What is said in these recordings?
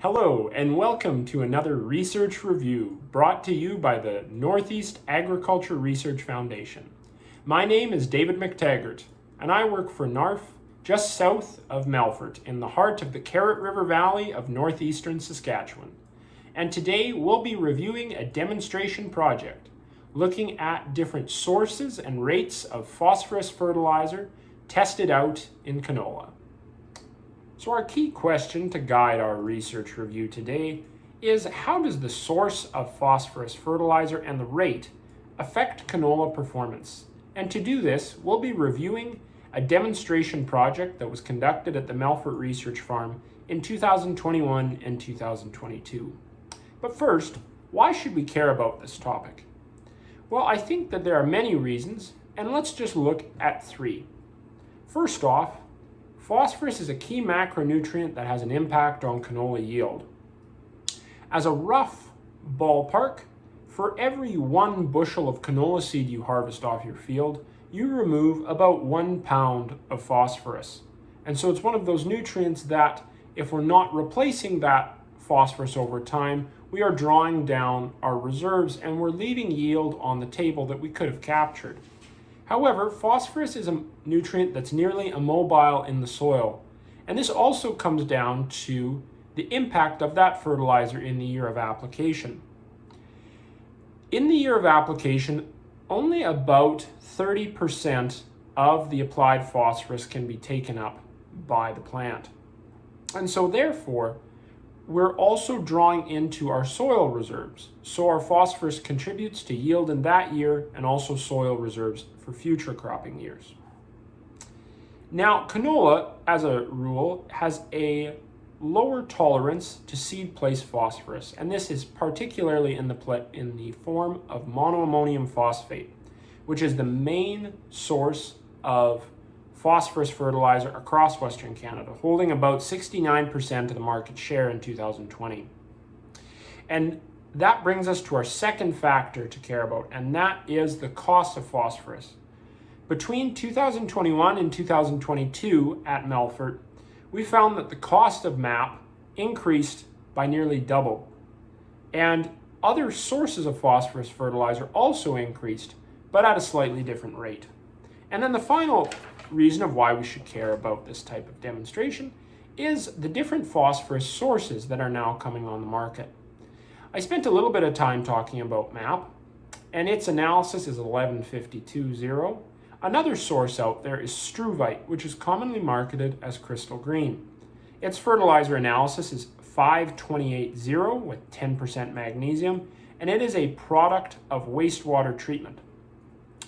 Hello and welcome to another research review brought to you by the Northeast Agriculture Research Foundation. My name is David McTaggart and I work for NARF just south of Melfort in the heart of the Carrot River Valley of northeastern Saskatchewan. And today we'll be reviewing a demonstration project looking at different sources and rates of phosphorus fertilizer tested out in canola. So our key question to guide our research review today is, how does the source of phosphorus fertilizer and the rate affect canola performance? And to do this, we'll be reviewing a demonstration project that was conducted at the Melfort Research Farm in 2021 and 2022. But first, why should we care about this topic? Well, I think that there are many reasons, and let's just look at three. First off, phosphorus is a key macronutrient that has an impact on canola yield. As a rough ballpark, for every 1 bushel of canola seed you harvest off your field, you remove about 1 pound of phosphorus. And so it's one of those nutrients that, if we're not replacing that phosphorus over time, we are drawing down our reserves and we're leaving yield on the table that we could have captured. However, phosphorus is a nutrient that's nearly immobile in the soil, and this also comes down to the impact of that fertilizer in the year of application. In the year of application, only about 30% of the applied phosphorus can be taken up by the plant. And so therefore, we're also drawing into our soil reserves. So our phosphorus contributes to yield in that year and also soil reserves for future cropping years. Now, canola, as a rule, has a lower tolerance to seed place phosphorus, and this is particularly in the form of monoammonium phosphate, which is the main source of phosphorus fertilizer across Western Canada, holding about 69% of the market share in 2020. And that brings us to our second factor to care about, and that is the cost of phosphorus. Between 2021 and 2022 at Melfort, we found that the cost of MAP increased by nearly double. And other sources of phosphorus fertilizer also increased, but at a slightly different rate. And then the final reason of why we should care about this type of demonstration is the different phosphorus sources that are now coming on the market. I spent a little bit of time talking about MAP, and its analysis is 1152.0. Another source out there is struvite, which is commonly marketed as crystal green. Its fertilizer analysis is 528.0 with 10% magnesium, and it is a product of wastewater treatment.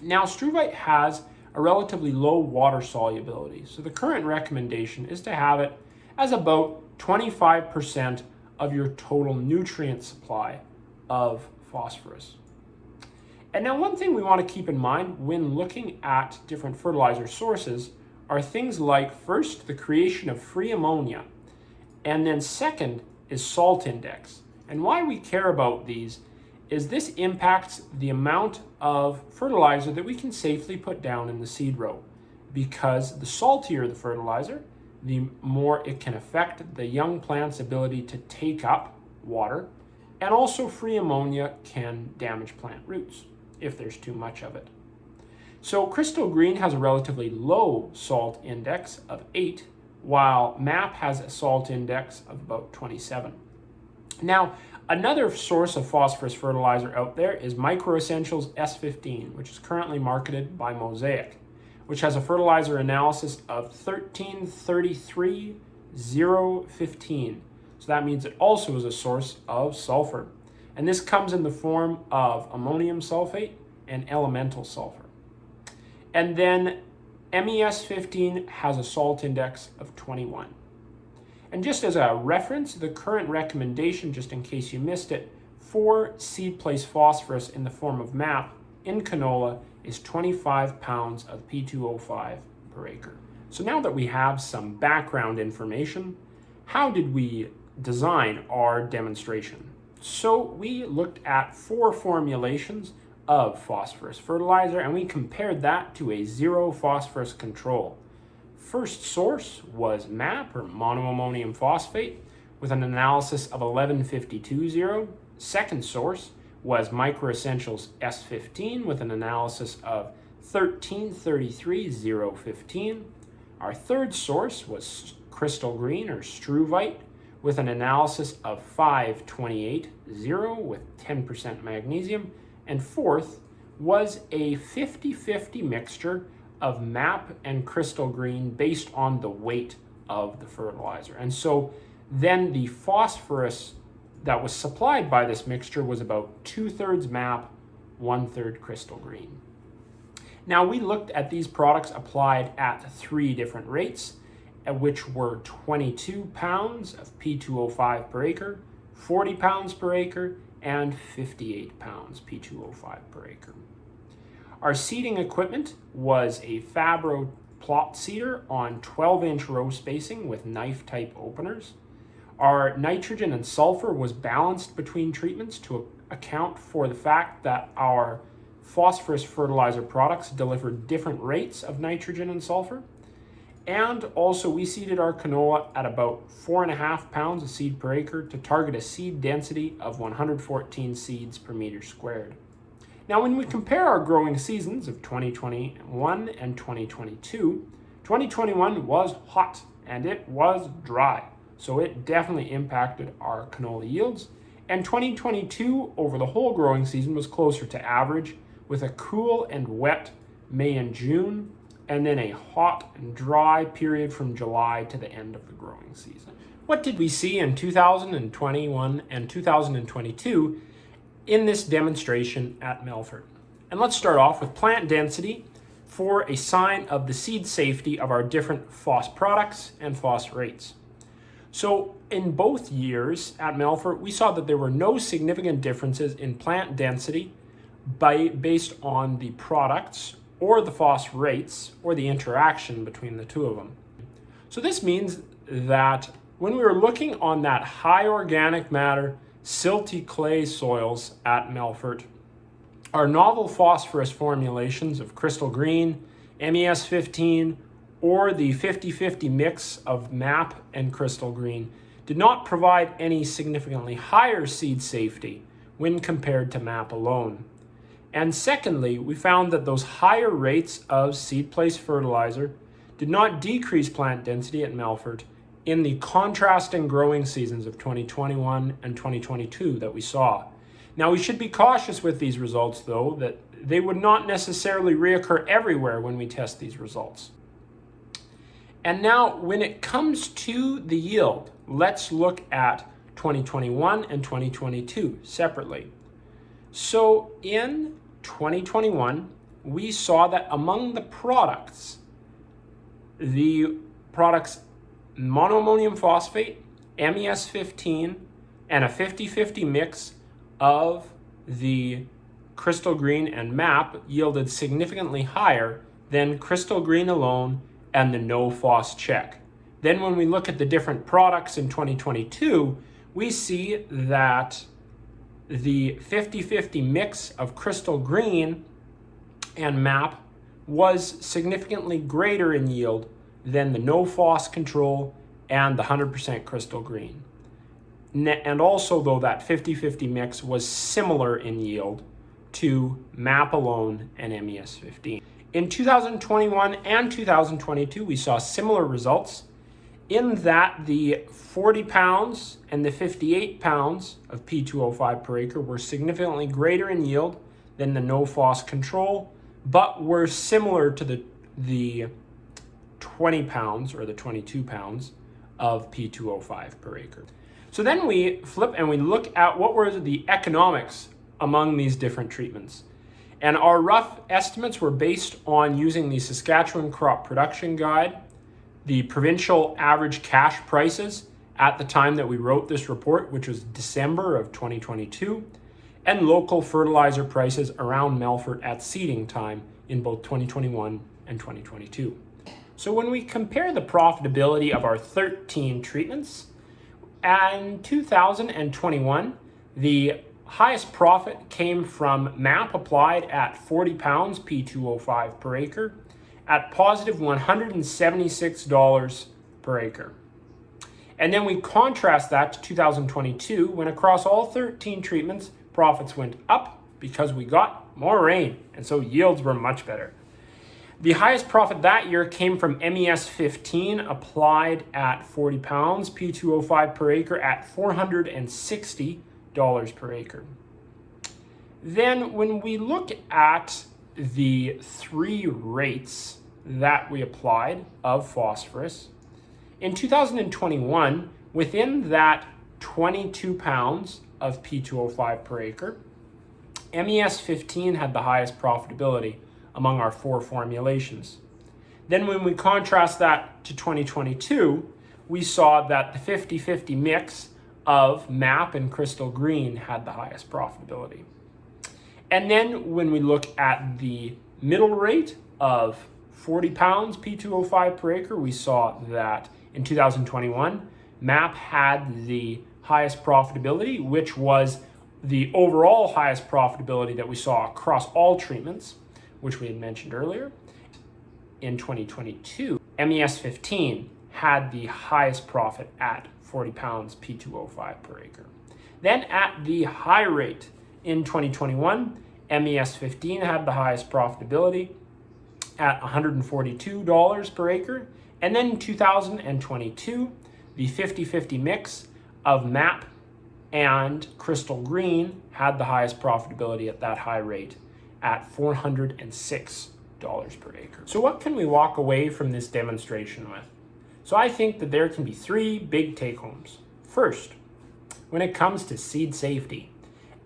Now, struvite has a relatively low water solubility, so the current recommendation is to have it as about 25% of your total nutrient supply of phosphorus. And now one thing we want to keep in mind when looking at different fertilizer sources are things like, first, the creation of free ammonia, and then second is salt index. And why we care about these is this impacts the amount of fertilizer that we can safely put down in the seed row, because the saltier the fertilizer, the more it can affect the young plant's ability to take up water, and also free ammonia can damage plant roots if there's too much of it. So crystal green has a relatively low salt index of 8, while MAP has a salt index of about 27. Now, another source of phosphorus fertilizer out there is Micro Essentials S15, which is currently marketed by Mosaic, which has a fertilizer analysis of 1333.015. So that means it also is a source of sulfur. And this comes in the form of ammonium sulfate and elemental sulfur. And then MES15 has a salt index of 21. And just as a reference, the current recommendation, just in case you missed it, for seed place phosphorus in the form of MAP in canola is 25 pounds of P2O5 per acre. So now that we have some background information, how did we design our demonstration? So we looked at 4 formulations of phosphorus fertilizer and we compared that to a 0 phosphorus control. First source was MAP, or monoammonium phosphate, with an analysis of 1152.0. Second source was Micro Essentials S15 with an analysis of 1333.015. Our third source was Crystal Green or Struvite with an analysis of 528.0 with 10% magnesium. And fourth was a 50-50 mixture of MAP and Crystal Green based on the weight of the fertilizer. And so then the phosphorus that was supplied by this mixture was about 2/3 MAP, 1/3 Crystal Green. Now we looked at these products applied at 3 different rates, which were 22 pounds of P2O5 per acre, 40 pounds per acre, and 58 pounds P2O5 per acre. Our seeding equipment was a Fabro plot seeder on 12-inch row spacing with knife-type openers. Our nitrogen and sulfur was balanced between treatments to account for the fact that our phosphorus fertilizer products delivered different rates of nitrogen and sulfur. And also we seeded our canola at about 4.5 pounds of seed per acre to target a seed density of 114 seeds per meter squared. Now when we compare our growing seasons of 2021 and 2022, 2021 was hot and it was dry, so it definitely impacted our canola yields. And 2022 over the whole growing season was closer to average with a cool and wet May and June, and then a hot and dry period from July to the end of the growing season. What did we see in 2021 and 2022 in this demonstration at Melfort? And let's start off with plant density for a sign of the seed safety of our different phos products and phos rates. So in both years at Melfort, we saw that there were no significant differences in plant density based on the products or the phos rates or the interaction between the two of them. So this means that when we were looking on that high organic matter, silty clay soils at Melfort, our novel phosphorus formulations of Crystal Green, MES15, or the 50-50 mix of MAP and Crystal Green did not provide any significantly higher seed safety when compared to MAP alone. And secondly, we found that those higher rates of seed place fertilizer did not decrease plant density at Melfort in the contrasting growing seasons of 2021 and 2022 that we saw. Now we should be cautious with these results though, that they would not necessarily reoccur everywhere when we test these results. And now when it comes to the yield, let's look at 2021 and 2022 separately. So in 2021, we saw that among the products monoammonium phosphate, MES15, and a 50-50 mix of the Crystal Green and MAP yielded significantly higher than Crystal Green alone and the no phos check. Then when we look at the different products in 2022, we see that the 50-50 mix of Crystal Green and MAP was significantly greater in yield than the no phos control and the 100% Crystal Green. And also though that 50-50 mix was similar in yield to MAP alone and MES15. In 2021 and 2022, we saw similar results in that the 40 pounds and the 58 pounds of P2O5 per acre were significantly greater in yield than the no phos control, but were similar to the 20 pounds or the 22 pounds of P2O5 per acre. So then we flip and we look at what were the economics among these different treatments. And our rough estimates were based on using the Saskatchewan Crop Production Guide, the provincial average cash prices at the time that we wrote this report, which was December of 2022, and local fertilizer prices around Melfort at seeding time in both 2021 and 2022. So when we compare the profitability of our 13 treatments, in 2021, the highest profit came from MAP applied at 40 pounds P2O5 per acre at positive $176 per acre. And then we contrast that to 2022, when across all 13 treatments, profits went up because we got more rain, and so yields were much better. The highest profit that year came from MES 15, applied at 40 pounds, P2O5 per acre at $460 per acre. Then when we look at the 3 rates that we applied of phosphorus, in 2021, within that 22 pounds of P2O5 per acre, MES 15 had the highest profitability among our 4 formulations. Then when we contrast that to 2022, we saw that the 50-50 mix of MAP and Crystal Green had the highest profitability. And then when we look at the middle rate of 40 pounds P2O5 per acre, we saw that in 2021, MAP had the highest profitability, which was the overall highest profitability that we saw across all treatments, which we had mentioned earlier. In 2022, MES 15 had the highest profit at 40 pounds P2O5 per acre. Then at the high rate in 2021, MES 15 had the highest profitability at $142 per acre. And then in 2022, the 50-50 mix of MAP and Crystal Green had the highest profitability at that high rate at $406 per acre. So what can we walk away from this demonstration with? So I think that there can be 3 big take-homes. First, when it comes to seed safety,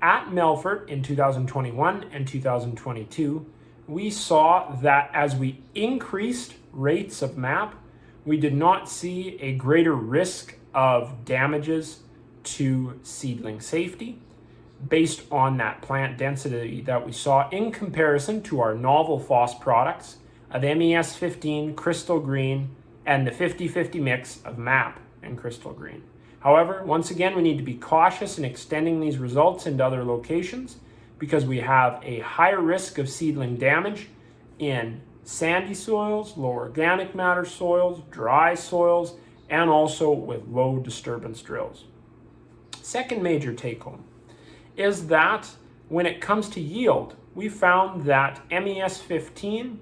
at Melfort in 2021 and 2022, we saw that as we increased rates of MAP, we did not see a greater risk of damages to seedling safety based on that plant density that we saw in comparison to our novel phos products of MES 15, Crystal Green, and the 50-50 mix of MAP and Crystal Green. However, once again, we need to be cautious in extending these results into other locations because we have a higher risk of seedling damage in sandy soils, low organic matter soils, dry soils, and also with low disturbance drills. Second major take home is that when it comes to yield, we found that MES 15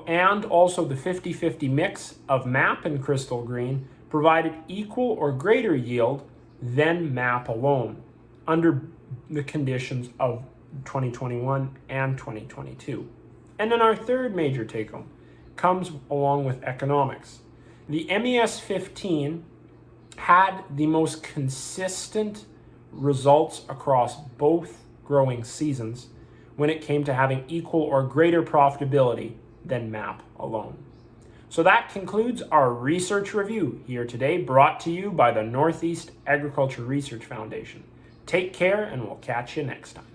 and also the 50-50 mix of MAP and Crystal Green provided equal or greater yield than MAP alone under the conditions of 2021 and 2022. And then our third major take home comes along with economics. The MES 15 had the most consistent results across both growing seasons when it came to having equal or greater profitability than MAP alone. So that concludes our research review here today, brought to you by the Northeast Agriculture Research Foundation. Take care, and we'll catch you next time.